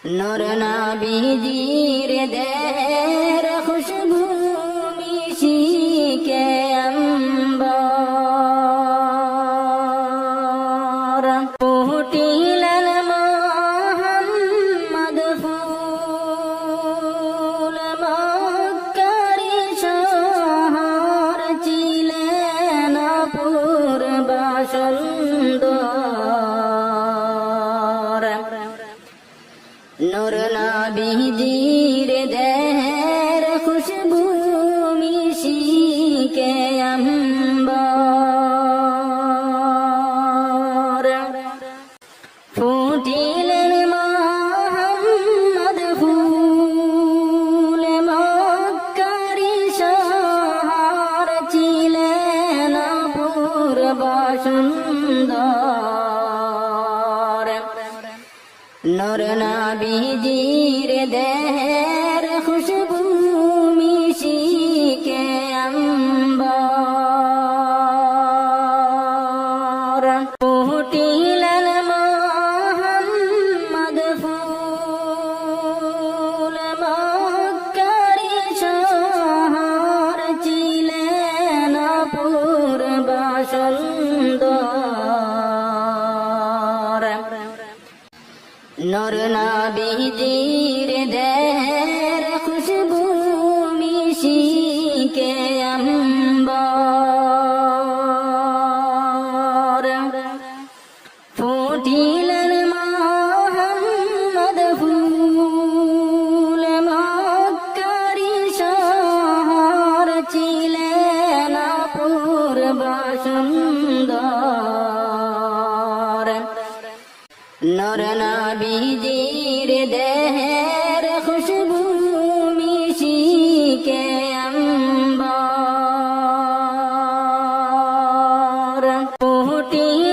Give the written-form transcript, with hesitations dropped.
নূর নবীজির দেহের খুশবু মিশিকে অম্বর ফুটিলেন মুহাম্মদ ফুল মক্কারি শহর ছিলেন অপূর্ব সুন্দর নূর নবীজির দেহের খুশবু মিশিকে অম্বর ফুটিলেন মুহাম্মদ ফুল মক্কারি শহর ছিলেন অপূর্ব সুন্দর নূর নবীজির দেহের খুশবু মিশিকে অম্বর ফুটিলেন মুহাম্মদ ফুল মক্কারি শহর ছিলেন অপূর্ব সুন্দর নূর নবীজির দেহের খুশবু মিশিকে অম্বর ফুটিলেন মুহাম্মদ ফুল মক্কারি শহর ছিলেন অপূর্ব সুন্দর নূর নবীজির দেহের খুশবু মিশিকে অম্বর ফুটিলেন